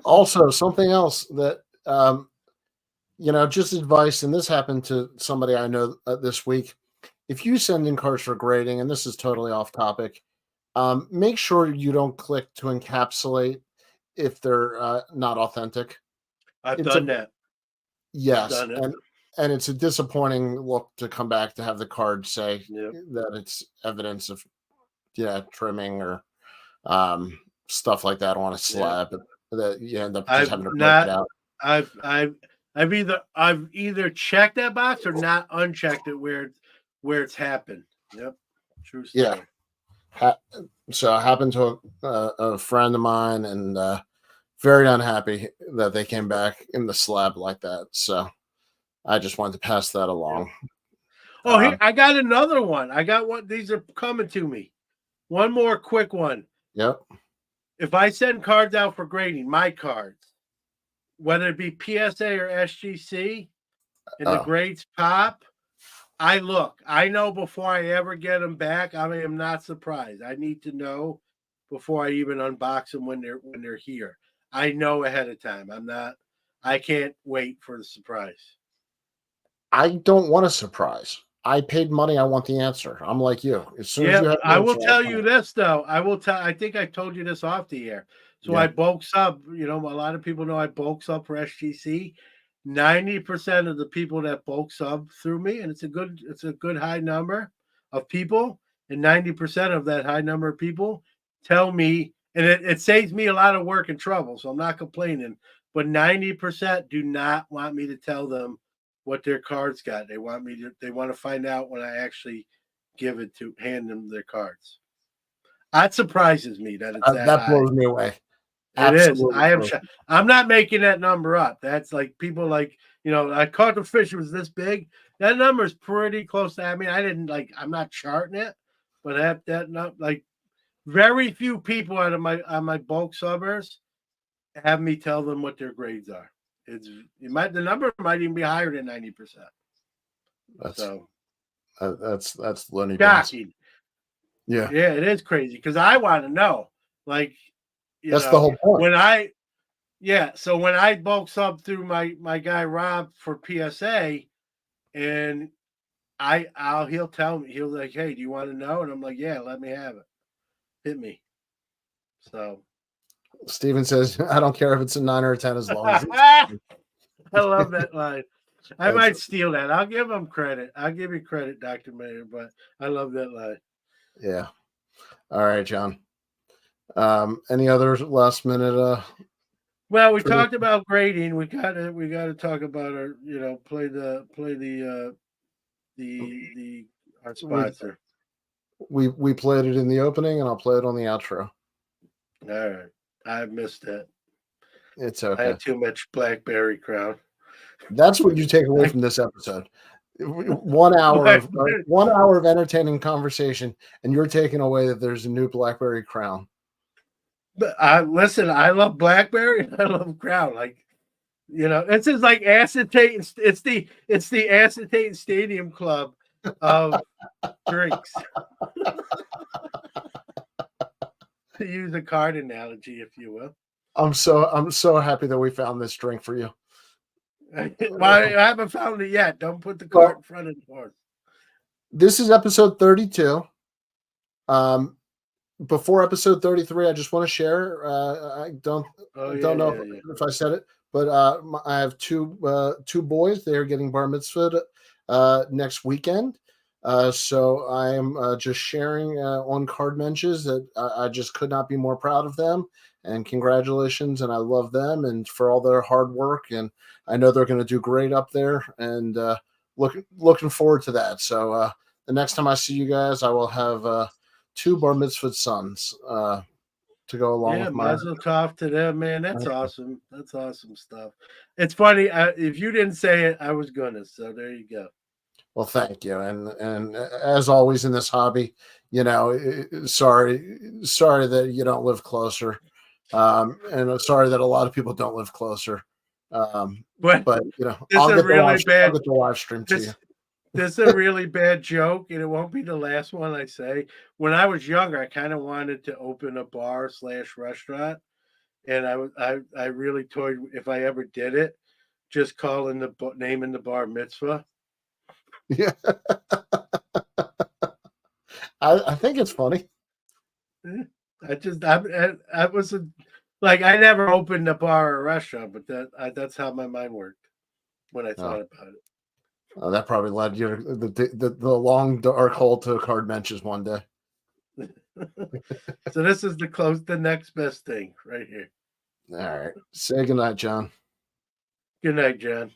Also, something else that. Just advice, and this happened to somebody I know this week. If you send in cards for grading, and this is totally off topic, make sure you don't click to encapsulate if they're not authentic. I've done that. Yes, and it's a disappointing look to come back to have the card say that it's evidence of trimming or stuff like that on a slab that you end up just having to break it out. I've either checked that box or not unchecked it where it's happened. Yep, true story. Yeah. So it happened to a friend of mine, and very unhappy that they came back in the slab like that. So I just wanted to pass that along. Oh, here I got another one. I got one. These are coming to me. One more quick one. Yep. If I send cards out for grading, my cards, whether it be PSA or SGC, and the grades pop, I look. I know before I ever get them back. I am not surprised. I need to know before I even unbox them when they're here. I know ahead of time. I can't wait for the surprise. I don't want a surprise. I paid money. I want the answer. I'm like you. As soon as you have the I will answer, tell you this though. I think I told you this off the air. So Yeah. I bulk sub. You know, a lot of people know I bulk sub for SGC. 90% of the people that bulk sub through me, and it's a good high number of people, and 90% of that high number of people tell me, and it saves me a lot of work and trouble. So I'm not complaining. But 90% do not want me to tell them what their cards got. They want to find out when I actually hand them their cards. That surprises me that it's that high. blows me away. It is. Absolutely. I'm not making that number up. That's like people like, I caught the fish, it was this big. That number is pretty close to, I'm not charting it, but like very few people out of my bulk subbers have me tell them what their grades are. The number might even be higher than 90%. That's Looney shocking. Yeah, it is crazy because I want to know. Like, that's the whole point. So when I bulk sub through my guy Rob for PSA, and he'll tell me, he'll like, hey, do you want to know? And I'm like, yeah, let me have it. Hit me. So Steven says, I don't care if it's a 9 or a 10 as long as it's I love that line. I might steal that. I'll give him credit. I'll give you credit, Dr. Mayer, but I love that line. Yeah. All right, John. Any other last minute well, we talked about grading. We gotta talk about our, play our sponsor. We played it in the opening, and I'll play it on the outro. All right. I missed that. It's okay. I had too much Blackberry Crown. That's what you take away from this episode. 1 hour of entertaining conversation, and you're taking away that there's a new Blackberry Crown. But listen, I love Blackberry. I love Crown. Like, it's just like acetate. It's the acetate stadium club of drinks. To use a card analogy, if you will. I'm so happy that we found this drink for you. Well, I haven't found it yet. Don't put the cart in front of the horse. This is episode 32. Before episode 33, I just want to share. I don't know if I said it, but I have two boys. They are getting bar mitzvah next weekend. So I am just sharing on Card Mensches that I just could not be more proud of them. And congratulations, and I love them and for all their hard work. And I know they're going to do great up there. And looking forward to that. So the next time I see you guys, I will have 2 bar mitzvah sons to go along with my. Mazel tov to them, man. That's awesome. That's awesome stuff. It's funny. If you didn't say it, I was gonna. So there you go. Well, thank you, and as always in this hobby, sorry that you don't live closer, and sorry that a lot of people don't live closer. But I'll get the live stream to you. This is a really bad joke, and it won't be the last one I say. When I was younger, I kind of wanted to open a bar/restaurant, and I really toyed if I ever did it, just calling the name in the bar mitzvah. Yeah, I think it's funny. I never opened a bar or a restaurant, but that's how my mind worked when I thought about it. That probably led you to the long dark hole to Card Mensches one day. So this is the next best thing right here. All right. Say goodnight, John. Good night, John.